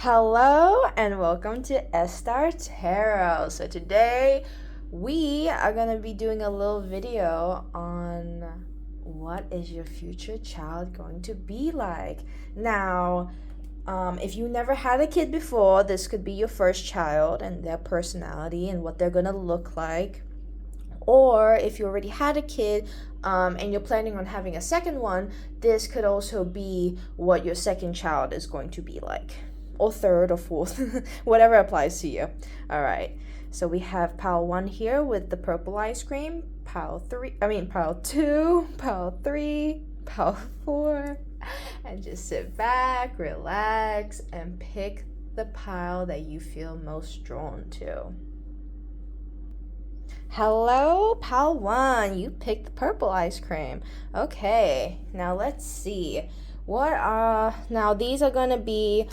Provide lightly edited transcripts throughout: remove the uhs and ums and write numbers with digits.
Hello and welcome to Estar Tarot. So today we are going to be doing a little video on what is your future child going to be like. Now, if you never had a kid before, this could be your first child and their personality and what they're going to look like. Or if you already had a kid and you're planning on having a second one, this could also be what your second child is going to be like. Or third or fourth, whatever applies to you. All right. So we have pile 1 here with the purple ice cream, pile 2, pile 3, pile 4, and just sit back, relax, and pick the pile that you feel most drawn to. Hello, pile 1. You picked the purple ice cream. Okay. Now let's see. Now these are gonna be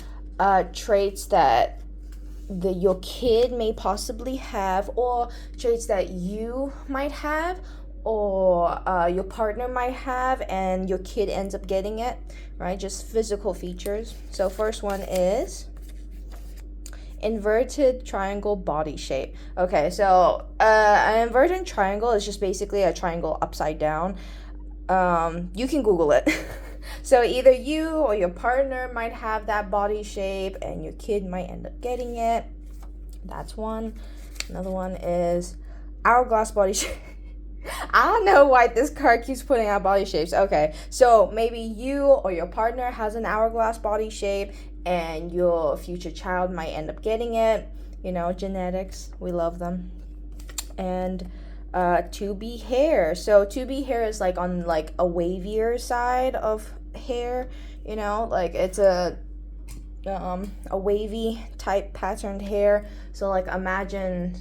traits that your kid may possibly have, or traits that you might have, or your partner might have, and your kid ends up getting it, right? Just physical features. So first one is inverted triangle body shape. Okay, so an inverted triangle is just basically a triangle upside down. You can Google it. So either you or your partner might have that body shape and your kid might end up getting it. That's one. Another one is hourglass body shape. I don't know why this card keeps putting out body shapes. Okay, so maybe you or your partner has an hourglass body shape and your future child might end up getting it. You know, genetics, we love them. And 2B hair. So 2B hair is like on like a wavier side of hair, you know, like it's a wavy type patterned hair. So like imagine,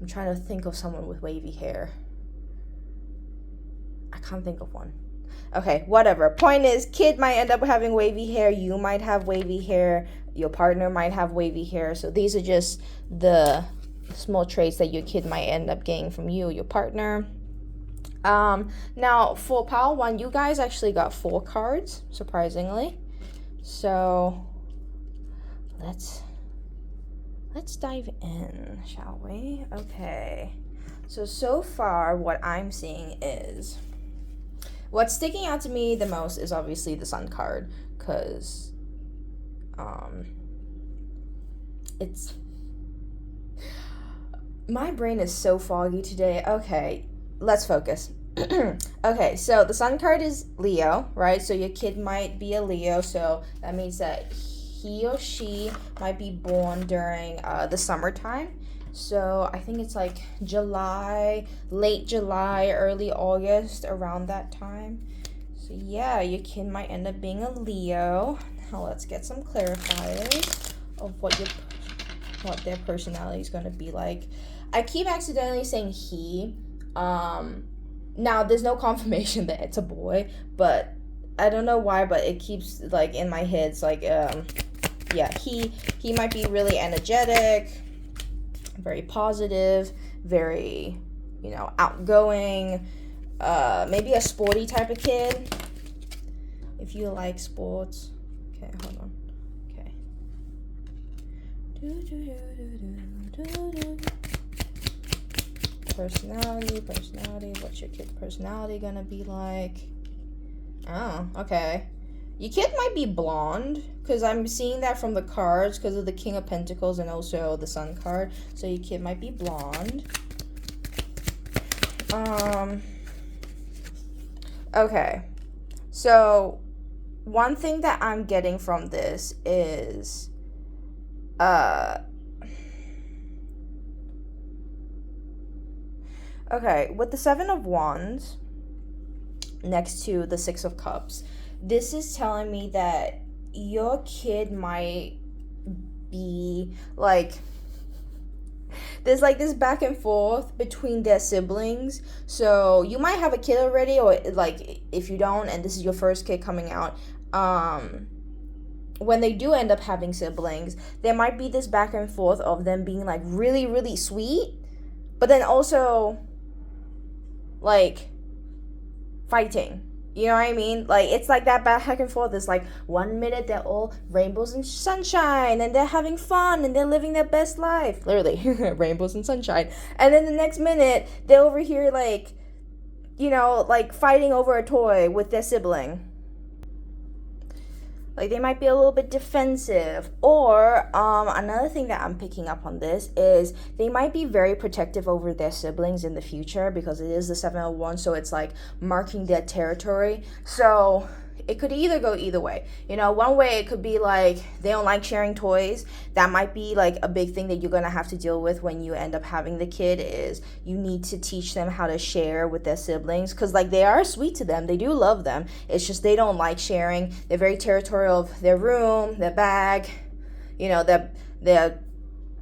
I'm trying to think of someone with wavy hair. I can't think of one. Okay, whatever. Point is, kid might end up having wavy hair, you might have wavy hair, your partner might have wavy hair. So these are just the small traits that your kid might end up getting from you or your partner. Now for pile 1, you guys actually got 4 cards, surprisingly. So let's dive in, shall we? Okay. So far what I'm seeing is, what's sticking out to me the most is obviously the Sun card, because it's, my brain is so foggy today. Okay, let's focus. Okay, so the Sun card is Leo, right? So your kid might be a Leo, so that means that he or she might be born during the summertime. So I think it's like July, late July, early August, around that time. So yeah, your kid might end up being a Leo. Now let's get some clarifiers of what their personality is going to be like. I keep accidentally saying he. Now there's no confirmation that it's a boy, but I don't know why, but it keeps like in my head. It's like, yeah, he might be really energetic, very positive, very, you know, outgoing, maybe a sporty type of kid, if you like sports. Okay, hold on. Okay. Personality. What's your kid's personality gonna be like? Oh, okay. Your kid might be blonde, because I'm seeing that from the cards because of the King of Pentacles and also the Sun card. So your kid might be blonde. Okay. So one thing that I'm getting from this is okay, with the 7 of Wands next to the 6 of Cups, this is telling me that your kid might be like, there's like this back and forth between their siblings. So you might have a kid already, or like if you don't and this is your first kid coming out, when they do end up having siblings, there might be this back and forth of them being like really, really sweet, but then also like fighting, You know what I mean? Like, it's like that back and forth. It's like 1 minute they're all rainbows and sunshine and they're having fun and they're living their best life. Literally, rainbows and sunshine. And then the next minute, they're over here like, like fighting over a toy with their sibling. Like, they might be a little bit defensive. Or another thing that I'm picking up on this is they might be very protective over their siblings in the future, because it is the 701, so it's like marking their territory. So it could either go either way. One way it could be like they don't like sharing toys. That might be like a big thing that you're going to have to deal with when you end up having the kid, is you need to teach them how to share with their siblings, because like they are sweet to them. They do love them. It's just they don't like sharing. They're very territorial of their room, their bag, their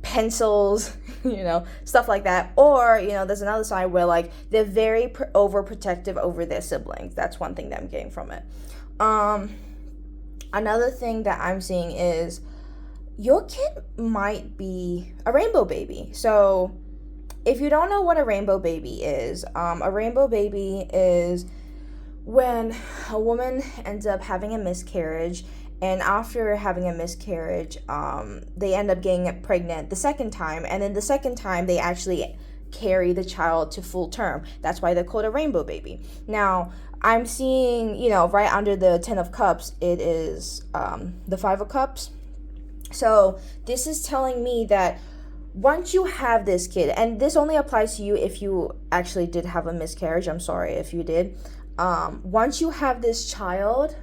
pencils, stuff like that. Or, there's another side where like they're very overprotective over their siblings. That's one thing that I'm getting from it. Another thing that I'm seeing is your kid might be a rainbow baby. So if you don't know what a rainbow baby is when a woman ends up having a miscarriage, and after having a miscarriage, they end up getting pregnant the second time, and then the second time they actually carry the child to full term. That's why they're called a rainbow baby. Now, I'm seeing, right under the 10 of Cups, it is the 5 of Cups. So this is telling me that once you have this kid, and this only applies to you if you actually did have a miscarriage. I'm sorry if you did. Once you have this child,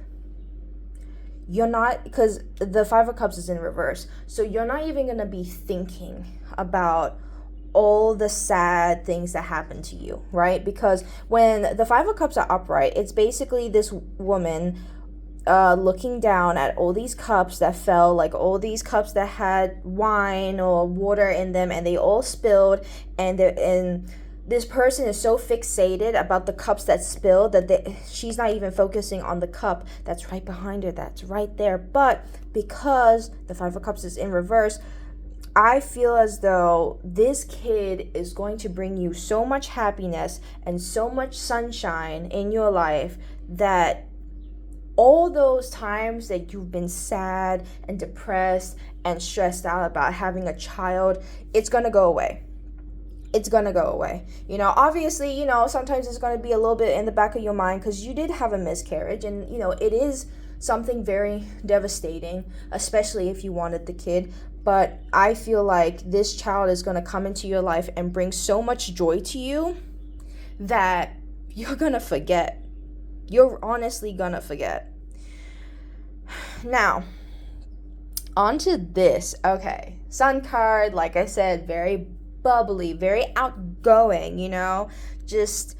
you're not, because the 5 of Cups is in reverse, so you're not even going to be thinking about all the sad things that happen to you, right? Because when the 5 of Cups are upright, it's basically this woman looking down at all these cups that fell, like all these cups that had wine or water in them, and they all spilled, and this person is so fixated about the cups that spilled that she's not even focusing on the cup that's right behind her, that's right there. But because the 5 of Cups is in reverse, I feel as though this kid is going to bring you so much happiness and so much sunshine in your life that all those times that you've been sad and depressed and stressed out about having a child, it's going to go away. It's going to go away. Obviously, sometimes it's going to be a little bit in the back of your mind because you did have a miscarriage, and, it is something very devastating, especially if you wanted the kid. But I feel like this child is going to come into your life and bring so much joy to you that you're going to forget. You're honestly going to forget. Now, on to this. Okay, Sun card, like I said, very bubbly, very outgoing, just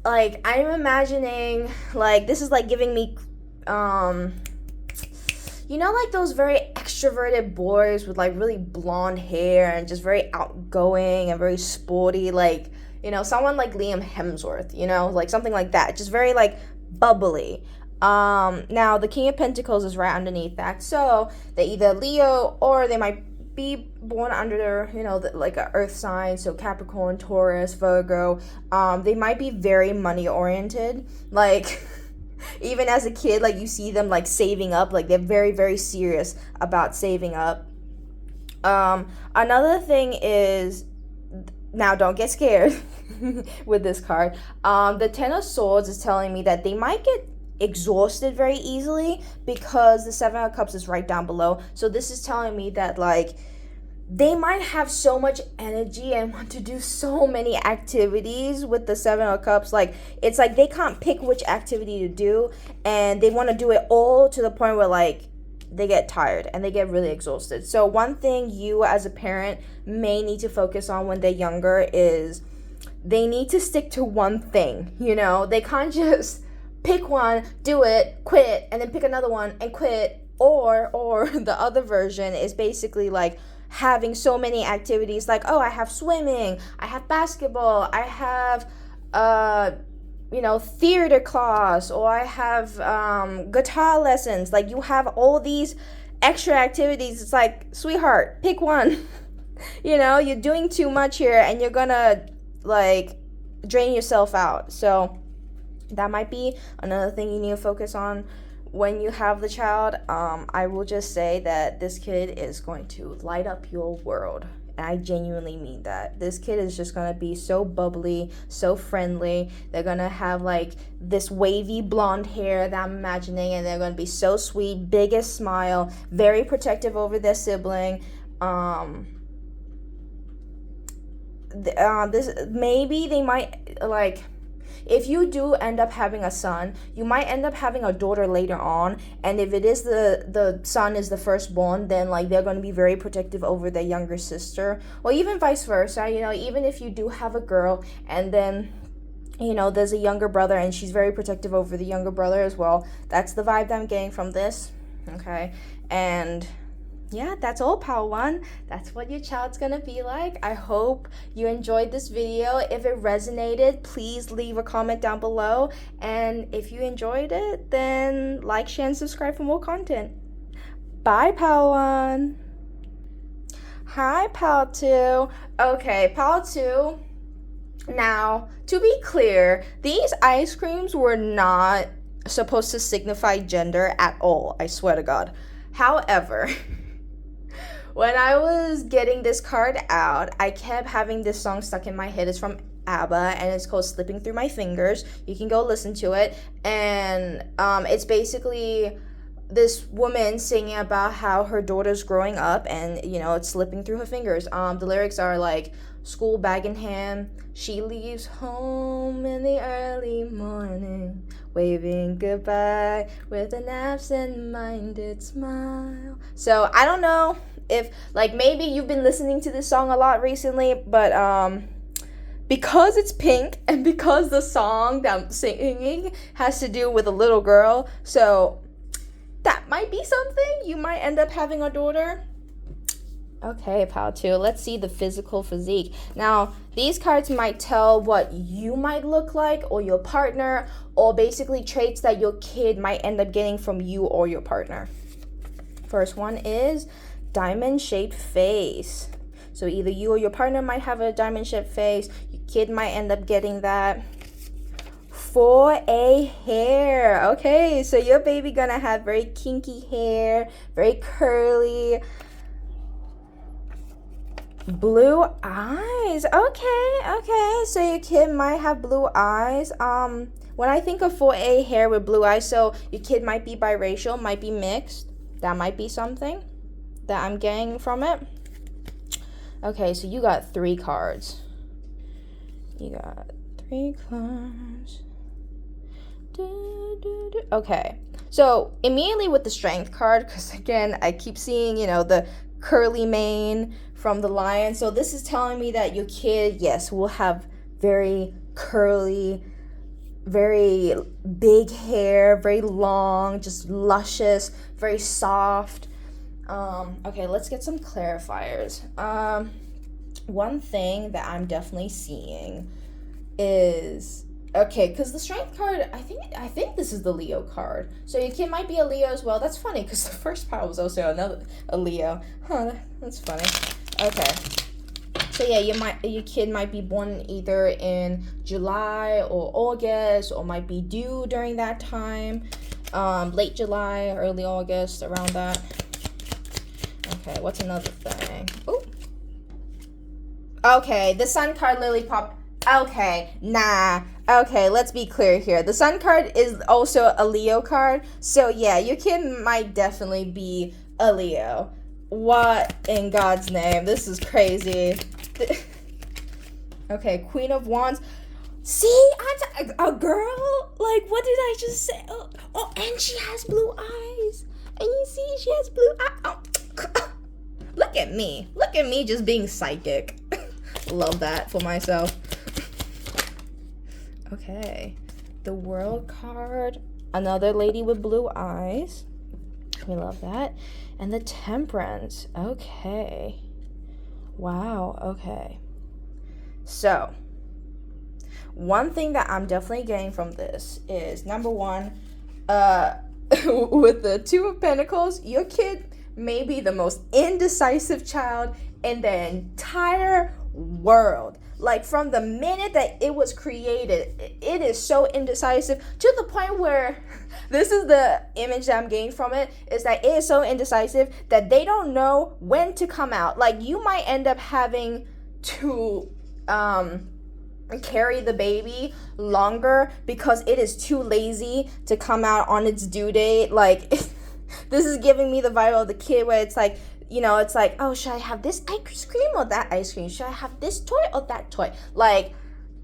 like I'm imagining, like this is like giving me like those very extroverted boys with like really blonde hair and just very outgoing and very sporty, like, someone like Liam Hemsworth, like something like that, just very like bubbly. Now the King of Pentacles is right underneath that, so they either Leo or they might be born under, like a earth sign, so Capricorn, Taurus, Virgo. They might be very money oriented, like even as a kid, like you see them like saving up, like they're very, very serious about saving up. Another thing is, now don't get scared with this card. The 10 of Swords is telling me that they might get exhausted very easily because the 7 of Cups is right down below. So this is telling me that like they might have so much energy and want to do so many activities with the 7 of Cups. Like, it's like they can't pick which activity to do, and they want to do it all to the point where, like, they get tired and they get really exhausted. So one thing you as a parent may need to focus on when they're younger is they need to stick to one thing, They can't just pick one, do it, quit, and then pick another one and quit. Or the other version is basically, like, having so many activities, like, oh, I have swimming, I have basketball, I have theater class, or I have guitar lessons. Like, you have all these extra activities. It's like, sweetheart, pick one. You're doing too much here and you're gonna like drain yourself out. So That might be another thing you need to focus on when you have the child. I will just say that this kid is going to light up your world. And I genuinely mean that. This kid is just going to be so bubbly, so friendly. They're going to have like this wavy blonde hair that I'm imagining, and they're going to be so sweet, biggest smile, very protective over their sibling. This maybe they might like, if you do end up having a son, you might end up having a daughter later on. And if it is the son is the firstborn, then like they're going to be very protective over their younger sister, or even vice versa. Even if you do have a girl and then there's a younger brother and she's very protective over the younger brother as well. That's the vibe that I'm getting from this. Okay. And yeah, that's all, Pal One. That's what your child's gonna be like. I hope you enjoyed this video. If it resonated, please leave a comment down below. And if you enjoyed it, then like, share, and subscribe for more content. Bye, Pal One. Hi, Pal Two. Okay, Pal Two. Now, to be clear, these ice creams were not supposed to signify gender at all. I swear to God. However, when I was getting this card out, I kept having this song stuck in my head. It's from ABBA, and it's called Slipping Through My Fingers. You can go listen to it. And it's basically this woman singing about how her daughter's growing up and, it's slipping through her fingers. The lyrics are like, school bag in hand, she leaves home in the early morning, waving goodbye with an absent-minded smile. So I don't know if maybe you've been listening to this song a lot recently, but because it's pink and because the song that I'm singing has to do with a little girl, so that might be something. You might end up having a daughter. Okay, Pal 2, let's see the physical physique. Now, these cards might tell what you might look like, or your partner, or basically traits that your kid might end up getting from you or your partner. First one is diamond-shaped face. So either you or your partner might have a diamond-shaped face. Your kid might end up getting that. 4A hair. Okay, so your baby gonna have very kinky hair, very curly. Blue eyes. Okay, so your kid might have blue eyes. When I think of 4A hair with blue eyes, so your kid might be biracial, might be mixed. That might be something that I'm getting from it. Okay, so you got 3 cards. You got 3 cards. Okay, so immediately with the strength card, because again, I keep seeing, the curly mane from the lion. So this is telling me that your kid, yes, will have very curly, very big hair, very long, just luscious, very soft. Okay, let's get some clarifiers. One thing that I'm definitely seeing is, okay, because the strength card, I think this is the Leo card. So your kid might be a Leo as well. That's funny because the first pile was also a Leo. Huh, that's funny. Okay. So yeah, your kid might be born either in July or August, or might be due during that time. Late July, early August, around that. Okay, what's another thing? Ooh. Okay, the sun card literally popped. Okay, nah. Okay, let's be clear here. The sun card is also a Leo card. So yeah, your kid might definitely be a Leo. What in God's name? This is crazy. Okay, Queen of Wands. See, a girl? Like, what did I just say? Oh, and she has blue eyes. And you see, she has blue eyes. Oh. Look at me. Look at me just being psychic. Love that for myself. Okay, the World card, another lady with blue eyes. We love that. And the Temperance. Okay. Wow, okay. So, one thing that I'm definitely getting from this is, number one, with the Two of Pentacles, your kid may be the most indecisive child in the entire world. Like from the minute that it was created, it is so indecisive to the point where this is the image that I'm getting from it, is that it is so indecisive that they don't know when to come out. Like you might end up having to carry the baby longer because it is too lazy to come out on its due date. Like this is giving me the vibe of the kid where it's like, it's like, oh, should I have this ice cream or that ice cream? Should I have this toy or that toy? Like,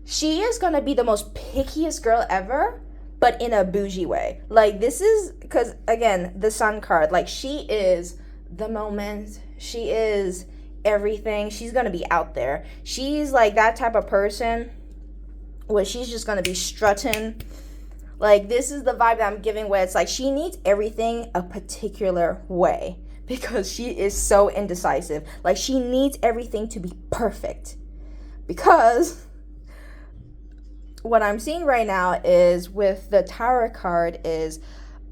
she is gonna be the most pickiest girl ever, but in a bougie way. Like, this is, because, again, the sun card, like, she is the moment. She is everything. She's gonna be out there. She's, like, that type of person where she's just gonna be strutting. Like, this is the vibe that I'm giving where it's like she needs everything a particular way. Because she is so indecisive. Like, she needs everything to be perfect. Because what I'm seeing right now is with the Tower card is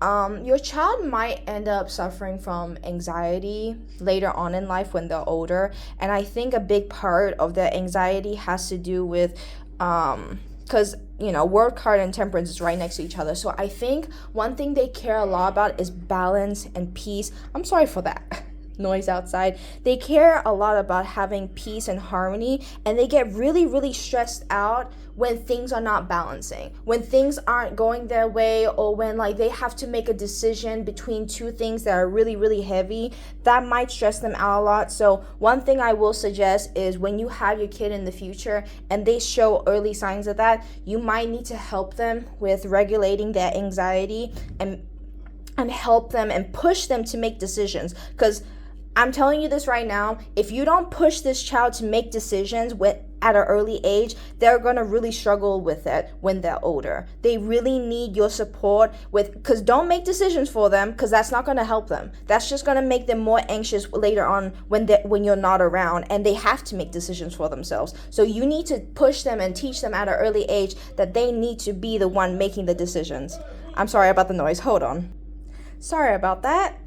your child might end up suffering from anxiety later on in life when they're older. And I think a big part of the anxiety has to do with because World card and Temperance is right next to each other. So I think one thing they care a lot about is balance and peace. I'm sorry for that noise outside. They care a lot about having peace and harmony, and they get really, really stressed out when things are not balancing, when things aren't going their way, or when like they have to make a decision between two things that are really, really heavy. That might stress them out a lot. So one thing I will suggest is when you have your kid in the future and they show early signs of that, you might need to help them with regulating their anxiety and help them and push them to make decisions. Because I'm telling you this right now, if you don't push this child to make decisions at an early age, they're going to really struggle with it when they're older. They really need your support because don't make decisions for them, because that's not going to help them. That's just going to make them more anxious later on when you're not around, and they have to make decisions for themselves. So you need to push them and teach them at an early age that they need to be the one making the decisions. I'm sorry about the noise. Hold on. Sorry about that.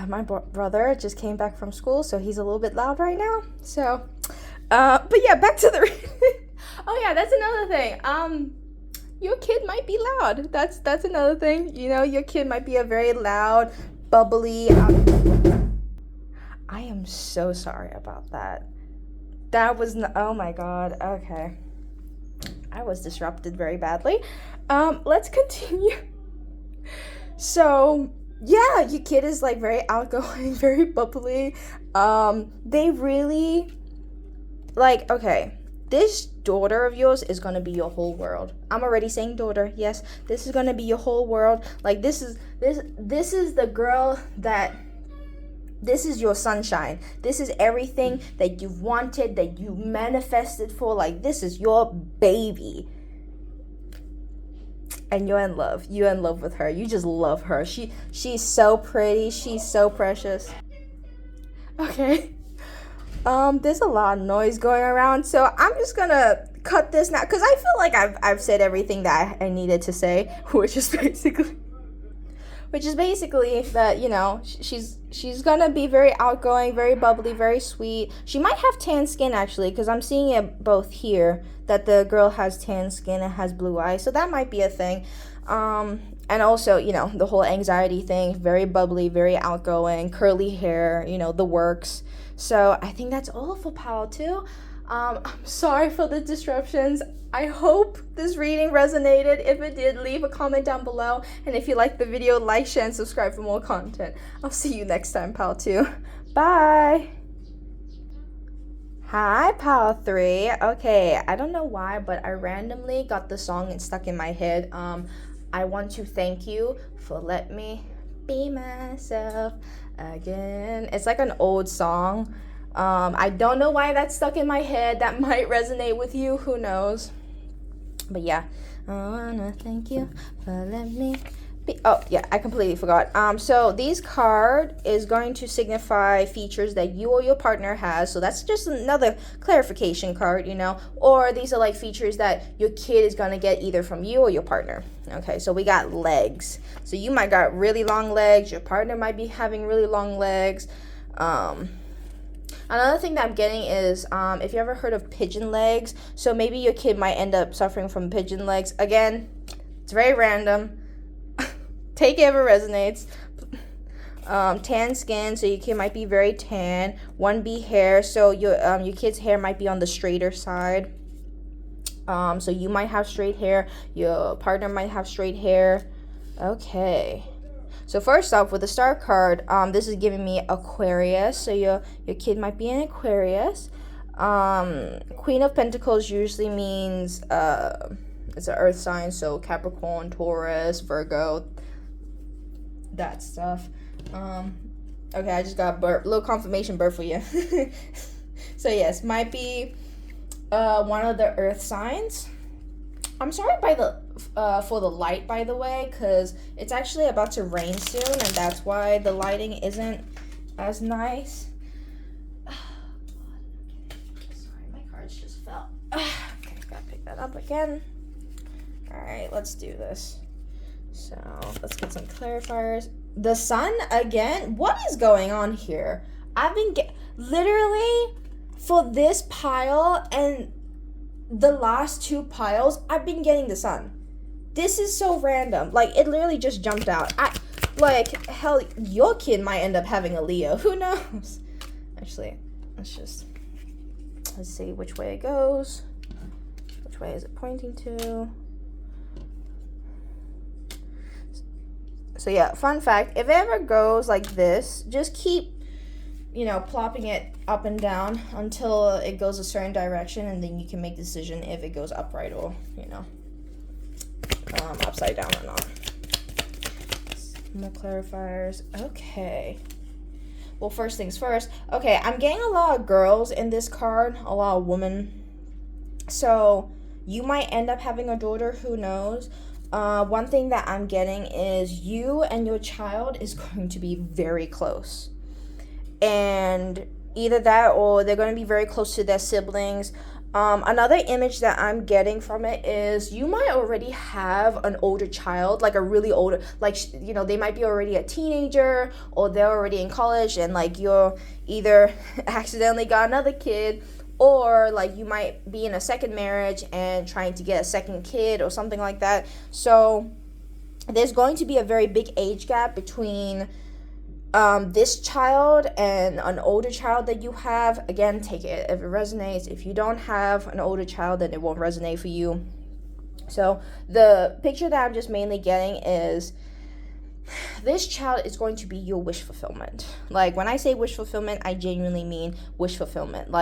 My brother just came back from school, so he's a little bit loud right now. So, but yeah, back to the reading. Oh yeah, that's another thing. Your kid might be loud. That's another thing. Your kid might be a very loud, bubbly. I am so sorry about that. That was oh my god. Okay, I was disrupted very badly. Let's continue. So. Yeah, your kid is like very outgoing, very bubbly. They really okay, this daughter of yours is gonna be your whole world. I'm already saying daughter. Yes, this is gonna be your whole world. Like this is the girl this is your sunshine. This is everything that you've wanted, that you manifested for. Like this is your baby. And you're in love. You're in love with her. You just love her. She's so pretty. She's so precious. Okay. There's a lot of noise going around, so I'm just gonna cut this now because I feel like I've said everything that I needed to say, which is basically that she's gonna be very outgoing, very bubbly, very sweet. She might have tan skin actually, because I'm seeing it both here that the girl has tan skin and has blue eyes, so that might be a thing. And also the whole anxiety thing, very bubbly, very outgoing, curly hair, the works. So I think that's all for Pal 2. I'm sorry for the disruptions. I hope this reading resonated. If it did, leave a comment down below. And if you liked the video, like, share, and subscribe for more content. I'll see you next time, Pal 2. Bye! Hi, Pal 3. Okay, I don't know why, but I randomly got the song and stuck in my head. I want to thank you for letting me be myself again. It's like an old song. I don't know why that's stuck in my head. That might resonate with you. Who knows? But yeah, I wanna thank you for letting me be. Oh yeah, I completely forgot. So these card is going to signify features that you or your partner has. So that's just another clarification card, or these are like features that your kid is gonna get either from you or your partner. Okay, so we got legs. So you might got really long legs. Your partner might be having really long legs. Another thing that I'm getting is if you ever heard of pigeon legs, so maybe your kid might end up suffering from pigeon legs. Again, it's very random. Take it if it resonates. Tan skin, so your kid might be very tan. 1B hair, so your kid's hair might be on the straighter side. So you might have straight hair. Your partner might have straight hair. Okay. So first off, with the star card, this is giving me Aquarius. So your kid might be an Aquarius. Queen of Pentacles usually means it's an earth sign, so Capricorn, Taurus, Virgo, that stuff. Okay, I just got a little confirmation bird for you. So yes, might be one of the earth signs. I'm sorry for the light, by the way, because it's actually about to rain soon, and that's why the lighting isn't as nice. Sorry, my cards just fell. Okay, gotta pick that up again. Alright, let's do this. So, let's get some clarifiers. The sun, again? What is going on here? I've been literally, for this pile and the last two piles, I've been getting the sun. This is so random. Like, it literally just jumped out. Hell, your kid might end up having a Leo. Who knows? Actually, let's see which way it goes. Which way is it pointing to? So yeah, fun fact, if it ever goes like this, just keep, plopping it up and down until it goes a certain direction, and then you can make the decision if it goes upright or, upside down or not. More clarifiers. Okay. Well, first things first. Okay, I'm getting a lot of girls in this card, a lot of women. So you might end up having a daughter, who knows? One thing that I'm getting is you and your child is going to be very close. And either that or they're going to be very close to their siblings. Another image that I'm getting from it is you might already have an older child, like a really older, they might be already a teenager, or they're already in college, and you're either accidentally got another kid, or you might be in a second marriage and trying to get a second kid or something like that. So there's going to be a very big age gap between this child and an older child that you have. Again, take it if it resonates. If you don't have an older child, then it won't resonate for you. So the picture that I'm just mainly getting is this child is going to be your wish fulfillment. When I say wish fulfillment, I genuinely mean wish fulfillment.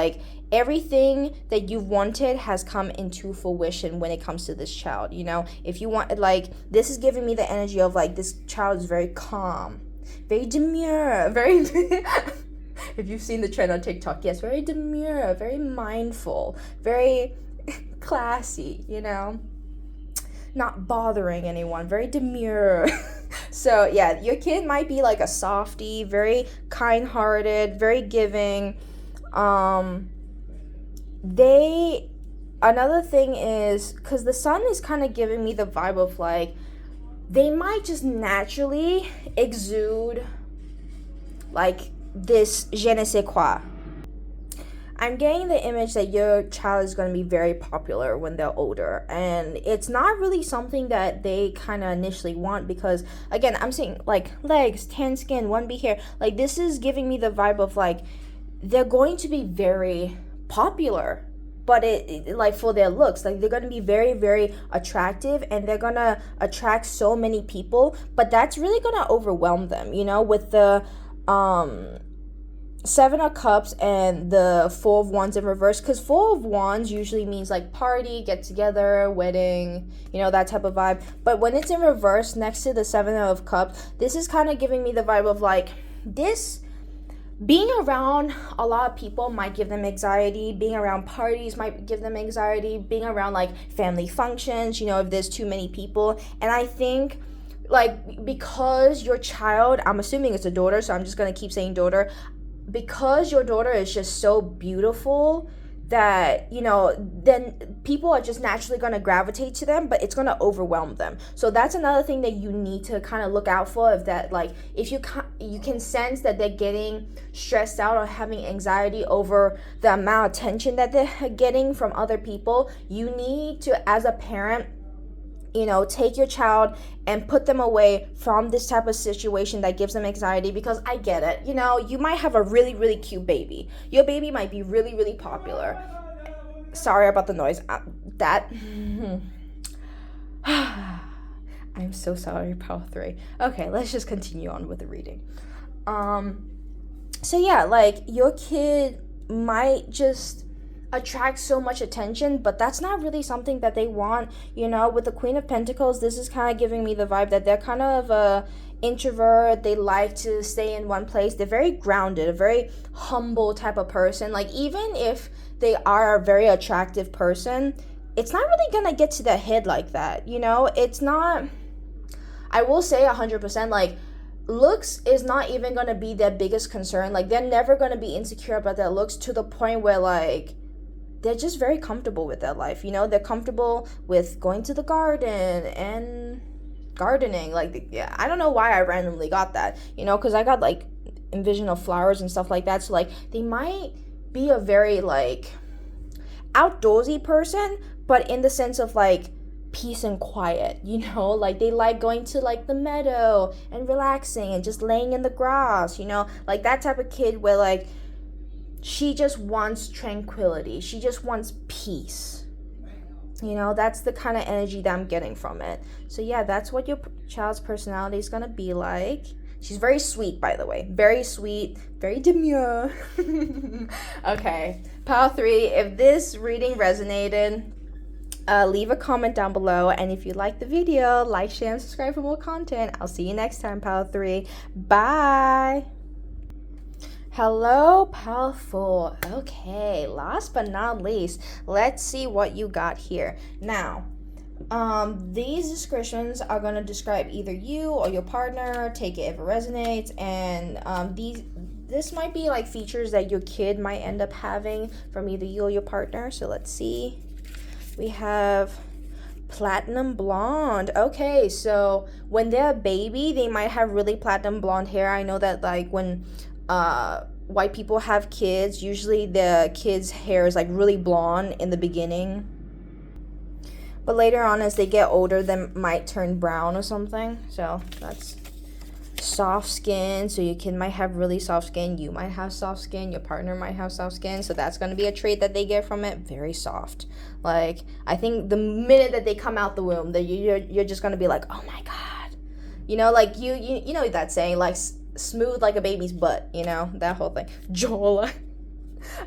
Everything that you've wanted has come into fruition when it comes to this child. If you want, this is giving me the energy of this child is very calm, very demure, very if you've seen the trend on TikTok, yes, very demure, very mindful, very classy, not bothering anyone, very demure. So yeah, your kid might be a softie, very kind-hearted, very giving. Another thing is, because the sun is kind of giving me the vibe of they might just naturally exude this je ne sais quoi. I'm getting the image that your child is going to be very popular when they're older, and it's not really something that they kind of initially want, because again, I'm seeing legs, tan skin, 1B hair. This is giving me the vibe of they're going to be very popular, but it for their looks, they're going to be very, very attractive, and they're going to attract so many people, but that's really going to overwhelm them, with the Seven of Cups and the Four of Wands in reverse, because Four of Wands usually means party, get together, wedding, that type of vibe. But when it's in reverse next to the Seven of Cups, this is kind of giving me the vibe of this being around a lot of people might give them anxiety. Being around parties might give them anxiety. Being around family functions, if there's too many people. And I think because your child, I'm assuming it's a daughter, so I'm just gonna keep saying daughter, because your daughter is just so beautiful, that, you know, then people are just naturally going to gravitate to them, but it's going to overwhelm them. So that's another thing that you need to kind of look out for. If that, like, if you can sense that they're getting stressed out or having anxiety over the amount of attention that they're getting from other people, you need to, as a parent, you know, take your child and put them away from this type of situation that gives them anxiety. Because I get it, you know, you might have a really, really cute baby. Your baby might be really, really popular. Sorry about the noise. I'm so sorry, Power 3. Okay, let's just continue on with the reading. So yeah, like, your kid might just attract so much attention, but that's not really something that they want. You know, with the Queen of Pentacles, this is kind of giving me the vibe that they're kind of a introvert. They like to stay in one place. They're very grounded, a very humble type of person. Like, even if they are a very attractive person, it's not really gonna get to their head like that. You know, it's not, I will say 100%, like, looks is not even gonna be their biggest concern. Like, they're never gonna be insecure about their looks, to the point where, like, they're just very comfortable with their life. You know, they're comfortable with going to the garden and gardening. Like, yeah, I don't know why I randomly got that, you know, because I got, like, envision of flowers and stuff like that. So, like, they might be a very, like, outdoorsy person, but in the sense of, like, peace and quiet, you know, like, they like going to, like, the meadow and relaxing and just laying in the grass, you know, like, that type of kid where, like, she just wants tranquility. She just wants peace. You know, that's the kind of energy that I'm getting from it. So yeah, that's what your child's personality is going to be like. She's very sweet, by the way. Very sweet. Very demure. Okay. Power 3. If this reading resonated, leave a comment down below. And if you like the video, like, share, and subscribe for more content. I'll see you next time, Power 3. Bye. Hello, powerful. Okay, last but not least, let's see what you got here. Now, these descriptions are going to describe either you or your partner. Take it if it resonates. And this might be like features that your kid might end up having from either you or your partner. So let's see. We have platinum blonde. Okay, so when they're a baby, they might have really platinum blonde hair. I know that, like, when white people have kids, usually the kids' hair is, like, really blonde in the beginning, but later on, as they get older, they might turn brown or something. So that's soft skin. So your kid might have really soft skin, you might have soft skin, your partner might have soft skin. So that's going to be a trait that they get from it. Very soft. Like, I think the minute that they come out the womb, that you're just going to be like, oh my god, you know, like, you know that saying, like, smooth like a baby's butt, you know, that whole thing. Jawline.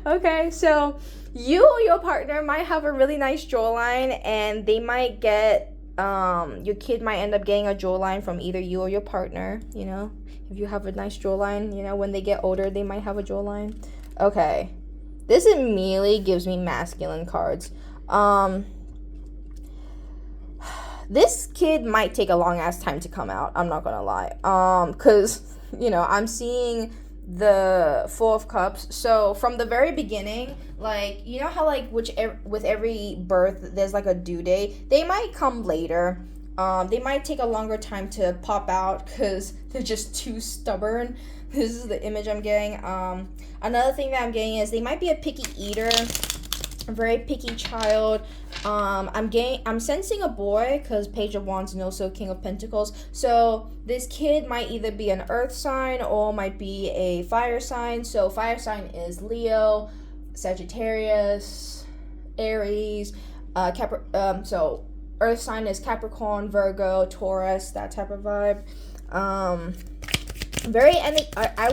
Okay, so you or your partner might have a really nice jawline, and they might get, your kid might end up getting a jawline from either you or your partner, you know. If you have a nice jawline, you know, when they get older, they might have a jawline. Okay, this immediately gives me masculine cards. This kid might take a long ass time to come out, I'm not gonna lie. Because, you know, I'm seeing the Four of Cups. So from the very beginning, like, you know how, like, with every birth there's, like, a due date. They might come later. They might take a longer time to pop out because they're just too stubborn. This is the image I'm getting. Another thing that I'm getting is they might be a picky eater, a very picky child. I'm sensing a boy, because Page of Wands and also King of Pentacles. So this kid might either be an earth sign or might be a fire sign. So fire sign is Leo, Sagittarius, Aries, so earth sign is Capricorn, Virgo, Taurus, that type of vibe. I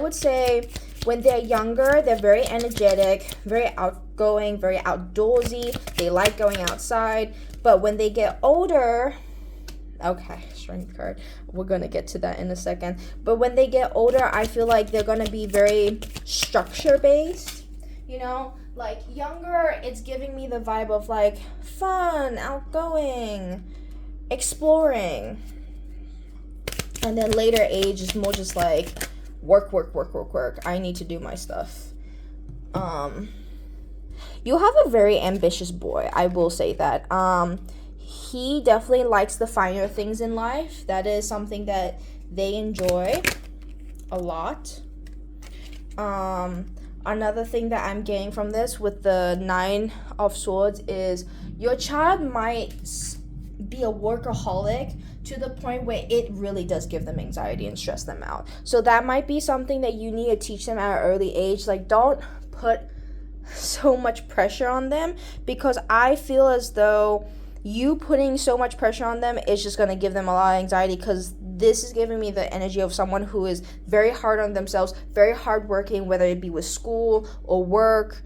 would say when they're younger, they're very energetic, very outgoing, very outdoorsy. They like going outside. But when they get older, okay, strength card. We're going to get to that in a second. But when they get older, I feel like they're going to be very structure-based. You know, like, younger, it's giving me the vibe of, like, fun, outgoing, exploring. And then later age is more just like work. I need to do my stuff. You have a very ambitious boy, I will say that. He definitely likes the finer things in life. That is something that they enjoy a lot. Another thing that I'm getting from this with the Nine of Swords is your child might be a workaholic to the point where it really does give them anxiety and stress them out. So that might be something that you need to teach them at an early age. Like, don't put so much pressure on them, because I feel as though you putting so much pressure on them is just going to give them a lot of anxiety, because this is giving me the energy of someone who is very hard on themselves, very hardworking, whether it be with school or work.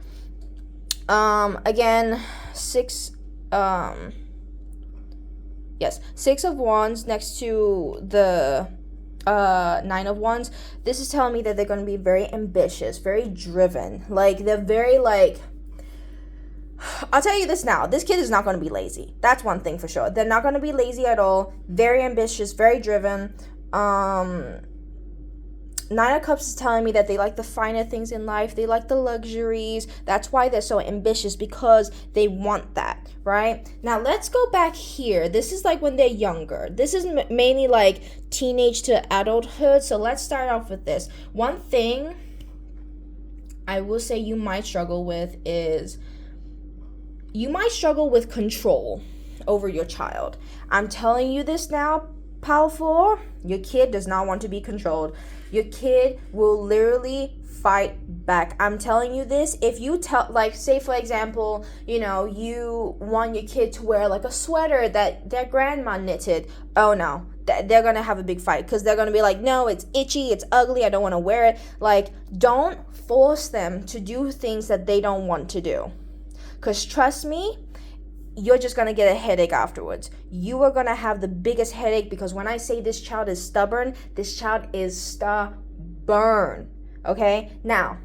Again, Six of Wands next to the Nine of Wands. This is telling me that they're going to be very ambitious, very driven. Like, they're very, like, I'll tell you this now. This kid is not going to be lazy. That's one thing for sure. They're not going to be lazy at all. Very ambitious, very driven. Nine of Cups is telling me that they like the finer things in life. They like the luxuries. That's why they're so ambitious, because they want that, right? Now, let's go back here. This is like when they're younger. This is mainly like teenage to adulthood. So let's start off with this. One thing I will say you might struggle with is you might struggle with control over your child. I'm telling you this now, powerful. Your kid does not want to be controlled. Your kid will literally fight back. I'm telling you this. If you tell, like, say for example, you want your kid to wear like a sweater that their grandma knitted. Oh no, they're gonna have a big fight, because they're gonna be like, no, it's itchy, it's ugly, I don't want to wear it. Like, don't force them to do things that they don't want to do. Because trust me, you're just going to get a headache afterwards. You are going to have the biggest headache, because when I say this child is stubborn, this child is stubborn. Okay? Now,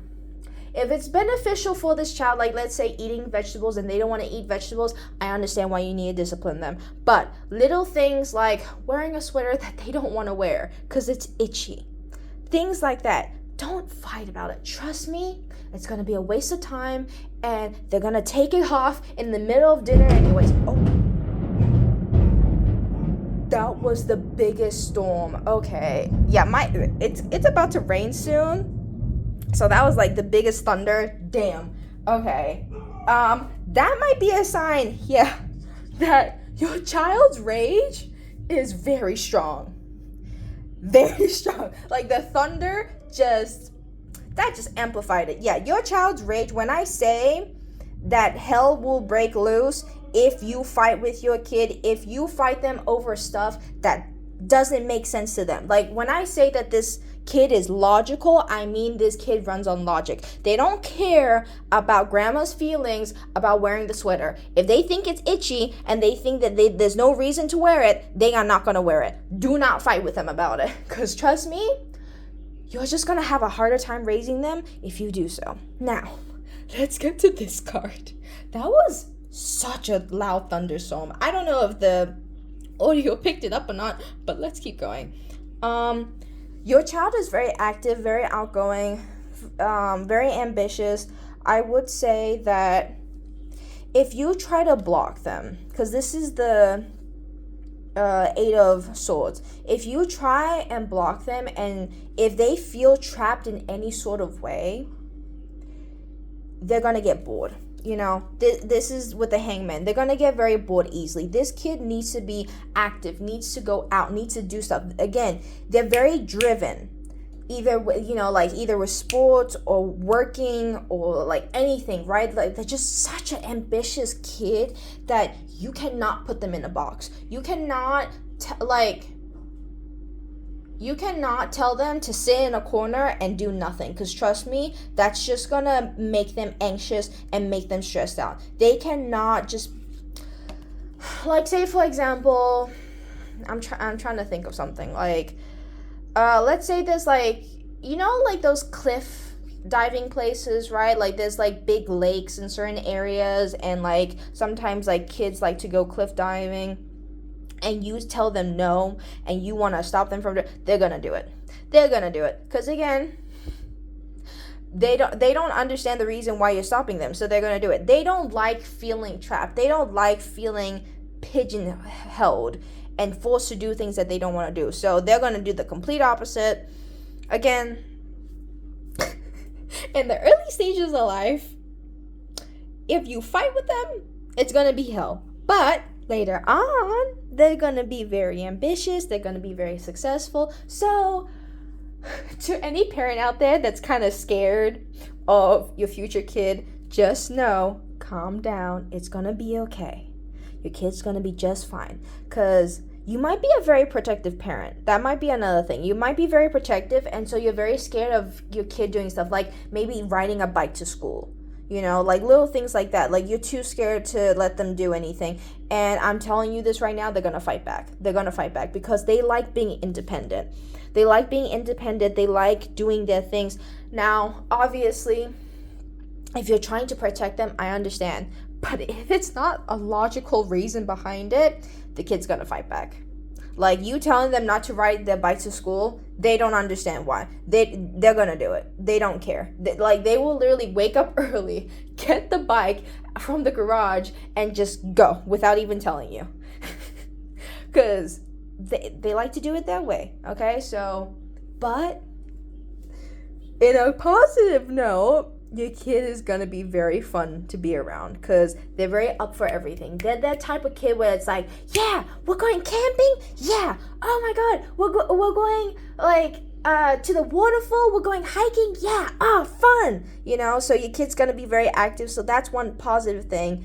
if it's beneficial for this child, like let's say eating vegetables and they don't want to eat vegetables, I understand why you need to discipline them. But little things like wearing a sweater that they don't want to wear because it's itchy, things like that, don't fight about it. Trust me, it's going to be a waste of time, and they're going to take it off in the middle of dinner anyways. Oh, that was the biggest storm. Okay. Yeah, it's about to rain soon. So that was like the biggest thunder. Damn. Okay. That might be a sign, that your child's rage is very strong. Very strong. Like the thunder just amplified it. Yeah, your child's rage, when I say that hell will break loose if you fight with your kid, if you fight them over stuff that doesn't make sense to them. Like when I say that this kid is logical, I mean this kid runs on logic. They don't care about grandma's feelings about wearing the sweater. If they think it's itchy and they think that there's no reason to wear it, they are not going to wear it. Do not fight with them about it, because trust me, you're just going to have a harder time raising them if you do so. Now, let's get to this card. That was such a loud thunderstorm. I don't know if the audio picked it up or not, but let's keep going. Your child is very active, very outgoing, very ambitious. I would say that if you try to block them, because this is the Eight of Swords, if you try and block them, and if they feel trapped in any sort of way, they're gonna get bored. This is with the Hangman. They're gonna get very bored easily. This kid needs to be active, needs to go out, needs to do stuff. Again, they're very driven, either with sports or working or like anything, right? Like they're just such an ambitious kid that you cannot put them in a box. You cannot tell them to sit in a corner and do nothing, because trust me, that's just gonna make them anxious and make them stressed out. They cannot just, like, say for example, I'm trying to think of something, like let's say there's like those cliff diving places, right? Like there's like big lakes in certain areas, and like sometimes like kids like to go cliff diving, and you tell them no, and you want to stop them from they're gonna do it. They're gonna do it, because again, They don't understand the reason why you're stopping them, so they're going to do it. They don't like feeling trapped. They don't like feeling pigeonholed and forced to do things that they don't want to do. So they're going to do the complete opposite. Again, in the early stages of life, if you fight with them, it's going to be hell. But later on, they're going to be very ambitious. They're going to be very successful. So to any parent out there that's kind of scared of your future kid, just know, calm down. It's going to be okay. Your kid's going to be just fine. Because you might be a very protective parent. That might be another thing. You might be very protective, and so you're very scared of your kid doing stuff like maybe riding a bike to school. You know, like little things like that. Like, you're too scared to let them do anything. And I'm telling you this right now, they're going to fight back. They're going to fight back because they like being independent. They like being independent. They like doing their things. Now, obviously, if you're trying to protect them, I understand. But if it's not a logical reason behind it, the kid's going to fight back. Like, you telling them not to ride their bike to school, they don't understand why. They're going to do it. They don't care. They will literally wake up early, get the bike from the garage, and just go without even telling you. Because they like to do it that way, okay? So, but in a positive note, your kid is going to be very fun to be around because they're very up for everything. They're that type of kid where it's like, yeah, we're going camping? Yeah. Oh my God, we're going to the waterfall? We're going hiking? Yeah. Oh, fun. You know, so your kid's going to be very active. So that's one positive thing,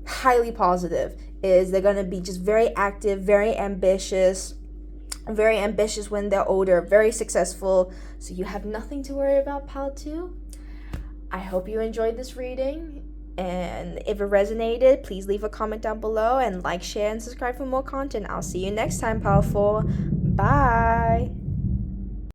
highly positive, is they're going to be just very active, very ambitious when they're older, very successful. So you have nothing to worry about, pal, too. I hope you enjoyed this reading, and if it resonated, please leave a comment down below and like, share, and subscribe for more content. I'll see you next time, Powerful. Bye.